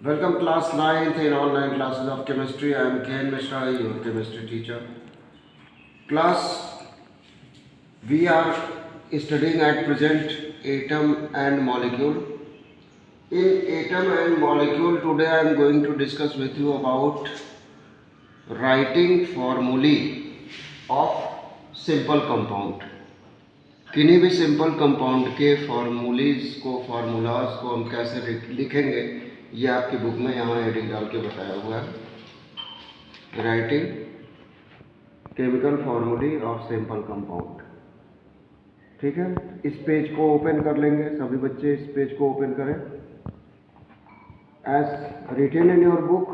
Welcome class 9th in online classes of chemistry. I am Ken Mishra, your chemistry teacher. Class, we are studying at present atom and molecule. In atom and molecule today I am going to discuss with you about writing formulae of simple compound. किन्हीं भी simple compound के formulas को हम कैसे लिखेंगे ये आपकी book में यहाँ हेडिंग डाल के बताया हुआ है, राइटिंग केमिकल फार्मूले ऑफ सिंपल कंपाउंड। ठीक है, इस पेज को ओपन कर लेंगे, सभी बच्चे इस पेज को ओपन करें। As written in your book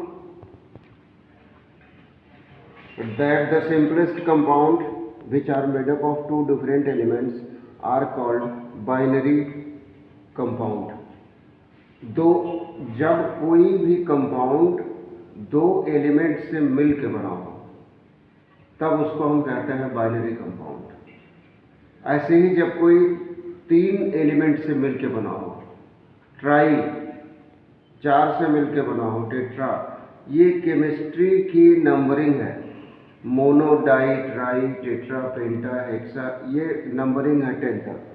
that the simplest compound which are made up of two different elements are called binary compound। जब कोई भी कंपाउंड दो एलिमेंट से मिल के बना हो तब उसको हम कहते हैं बाइनरी कंपाउंड। ऐसे ही जब कोई तीन एलिमेंट से मिल के बना हो, ट्राई चार से मिल के बना हो, टेट्रा, ये केमिस्ट्री की नंबरिंग है। Mono, di, tri, tetra, penta, hexa, ये नंबरिंग है 10 तक।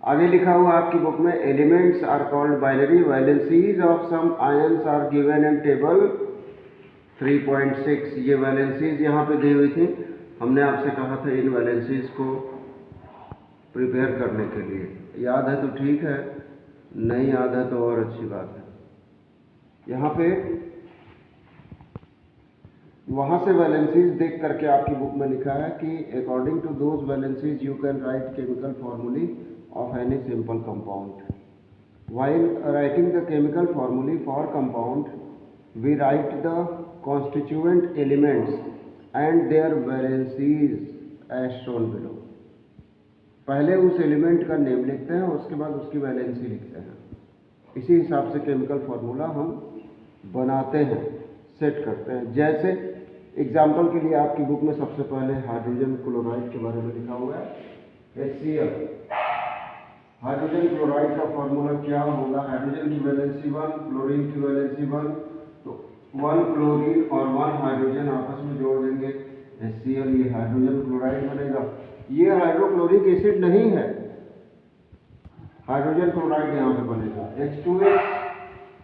आगे लिखा हुआ आपकी बुक में elements are called binary, valencies of some ions are given in table 3.6। ये वैलेंसीज यहाँ पे दी हुई थी, हमने आपसे कहा था इन वैलेंसीज को प्रिपेयर करने के लिए। याद है तो ठीक है, नहीं याद है तो और अच्छी बात है। यहाँ पे वहाँ से वैलेंसीज देख करके आपकी बुक में लिखा है कि according to those valencies you can write chemical formulae of any simple compound. While writing the chemical formulae for compound we write the constituent elements and their valencies as shown below. पहले उस element का name लिखते हैं, उसके बाद उसकी valency लिखते हैं। इसी हिसाब से केमिकल फार्मूला हम बनाते हैं, सेट करते हैं। जैसे एग्जाम्पल के लिए आपकी बुक में सबसे पहले हाइड्रोजन क्लोराइड के बारे में लिखा हुआ है, HCl। हाइड्रोजन क्लोराइड का फार्मूला क्या होगा? हाइड्रोजन की वैलेंसी 1, क्लोरीन की वैलेंसी 1, तो 1 क्लोरीन और 1 हाइड्रोजन आपस में जोड़ देंगे, HCl, ये हाइड्रोजन क्लोराइड बनेगा। ये हाइड्रोक्लोरिक एसिड नहीं है, हाइड्रोजन क्लोराइड यहाँ पे बनेगा। H2S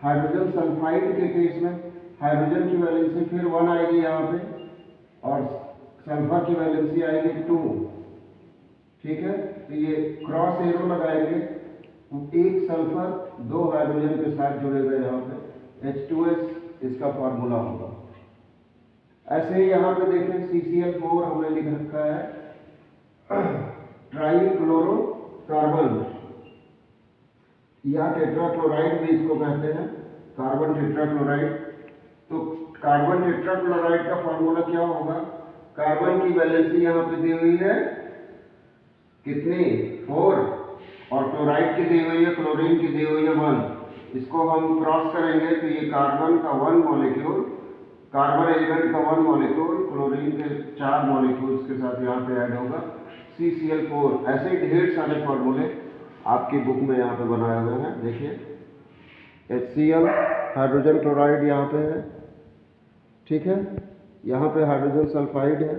हाइड्रोजन सल्फाइड के केस में हाइड्रोजन की वैलेंसी फिर 1 आएगी यहाँ पे और सल्फर की वैलेंसी आएगी 2। ठीक है, तो ये क्रॉस एरो लगाएंगे, एक सल्फर 2 हाइड्रोजन के साथ जुड़ेगा यहाँ पे, H2S इसका फार्मूला होगा। ऐसे ही यहाँ पे देखें CCl4 हमने लिख रखा है, ट्राई क्लोरो कार्बन या टेट्राक्लोराइड भी इसको कहते हैं, कार्बन टेट्राक्लोराइड। तो कार्बन टेट्राक्लोराइड का फार्मूला क्या होगा? कार्बन की वैलेंसी यहाँ पे दी हुई है कितनी? 4, और क्लोराइड की दी हुई है, क्लोरीन की दी हुई है 1। इसको हम क्रॉस करेंगे तो ये कार्बन का 1 मॉलिक्यूल, कार्बन एलिमेंट का 1 मॉलिक्यूल क्लोरीन के 4 मॉलिक्यूल्स के साथ यहाँ पे ऐड होगा, CCl4। ऐसे ढेर सारे फार्मूले आपकी बुक में यहाँ पे बनाए हुए हैं। देखिए HCl हाइड्रोजन क्लोराइड यहाँ पे है, ठीक है, यहाँ पे हाइड्रोजन सल्फाइड है,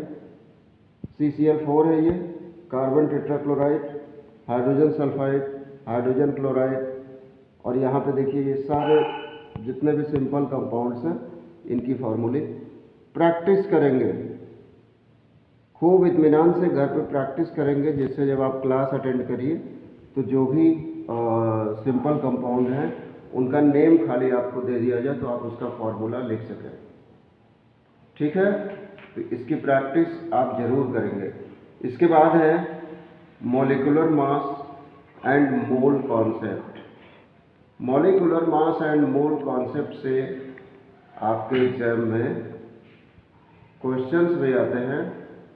CCl4 है, ये carbon tetrachloride, hydrogen sulphide, hydrogen chloride, और यहाँ पे देखिए ये सारे जितने भी सिंपल कंपाउंड्स हैं इनकी फार्मूले प्रैक्टिस करेंगे, खूब इत्मीनान से घर पे प्रैक्टिस करेंगे, जिससे जब आप क्लास अटेंड करिए तो जो भी सिंपल कंपाउंड हैं उनका नेम खाली आपको दे दिया जाए तो आप उसका फॉर्मूला लिख सकें। ठीक है, तो इसकी प्रैक्टिस आप जरूर करेंगे। इसके बाद है molecular mass and mole concept. Molecular mass and mole concept से आपके एग्जाम में क्वेश्चंस भी आते हैं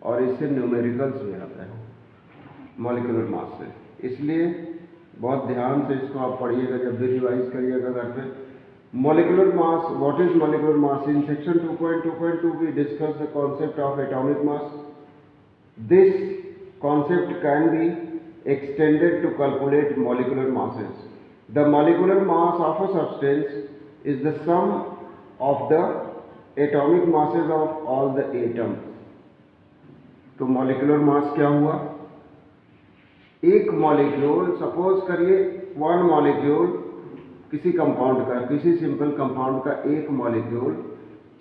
और इससे न्यूमेरिकल्स भी आते हैं मॉलिक्यूलर मास से, इसलिए बहुत ध्यान से इसको आप पढ़िएगा, जब भी रिवाइज करिएगा घर पे। Molecular mass, what is molecular mass? In section 2.2.2 we discuss the concept of atomic mass. This concept can be extended to calculate molecular masses. The molecular mass of a substance is the sum of the atomic masses of all the atoms. तो molecular mass क्या हुआ? एक molecule, suppose करिए one molecule किसी compound का, किसी simple compound का एक मॉलिक्यूल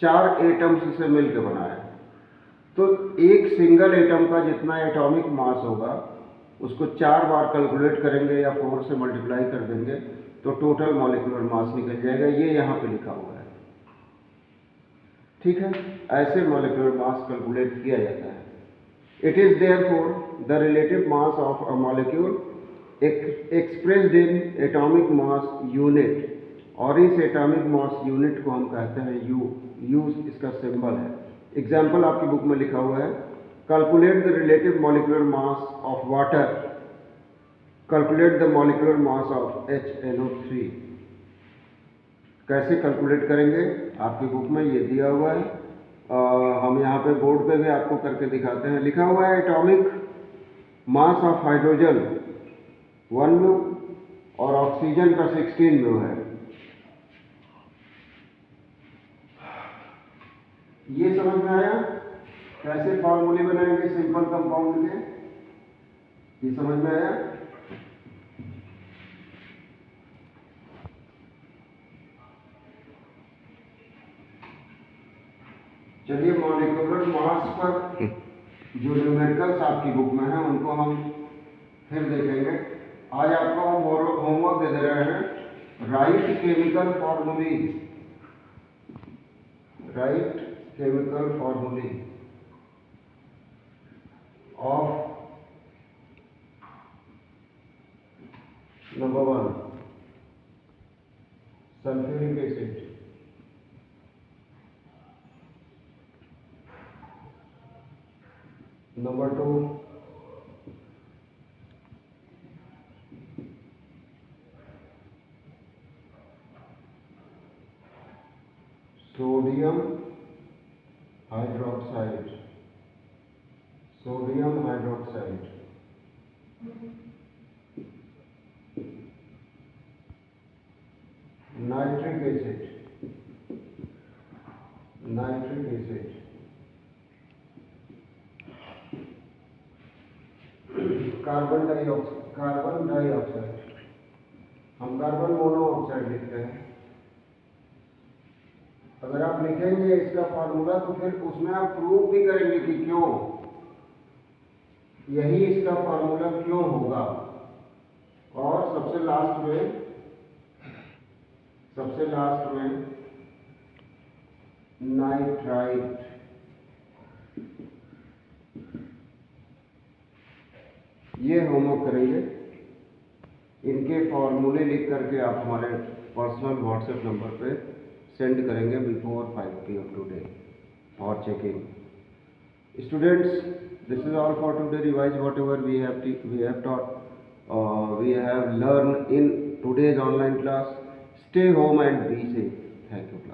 4 एटम्स से मिलकर बना है, तो एक सिंगल एटम का जितना एटॉमिक मास होगा उसको 4 बार कैलकुलेट करेंगे या 4 से मल्टीप्लाई कर देंगे तो टोटल मॉलिक्यूलर मास निकल जाएगा। ये यहाँ पे लिखा हुआ है, ठीक है। ऐसे मॉलिक्यूलर मास कैलकुलेट किया जाता है। It is therefore the relative mass of a molecule expressed in atomic mass unit, और इस एटॉमिक मास यूनिट को हम कहते हैं यू। यू इसका सिंबल है। एग्जाम्पल आपकी बुक में लिखा हुआ है, calculate the relative molecular mass of water, calculate the molecular mass of HNO3। कैसे कैलकुलेट करेंगे? आपकी बुक में ये दिया हुआ है, हम यहाँ पे बोर्ड पे भी आपको करके दिखाते हैं। लिखा हुआ है atomic mass of hydrogen 1 mu और ऑक्सीजन का 16 म्यू है। ये समझ में आया कैसे फॉर्मूले बनाएंगे सिंपल कंपाउंड के? ये समझ में आया? चलिए मॉलिक्यूलर मास पर जो न्यूमेरिकल्स आपकी बुक में है उनको हम फिर देखेंगे। आज आपको हम होमवर्क दे दे रहे हैं, राइट केमिकल फॉर्मूले, right chemical formulae of number 1 sulfuric acid, number 2 sodium hydroxide, sodium hydroxide, nitric acid, nitric acid, carbon dioxide, हम कार्बन मोनोऑक्साइड लिखते हैं। अगर आप लिखेंगे इसका फार्मूला तो फिर उसमें आप प्रूव भी करेंगे कि क्यों यही इसका फार्मूला क्यों होगा। और सबसे लास्ट में नाइट्राइट, ये होमवर्क करेंगे। इनके फॉर्मूले लिख करके आप हमारे पर्सनल व्हाट्सएप नंबर पे सेंड करेंगे before 5 PM today for checking. Students, this is all for today. Revise whatever we have taught, we have learned in today's online class. Stay home and be safe. Thank you.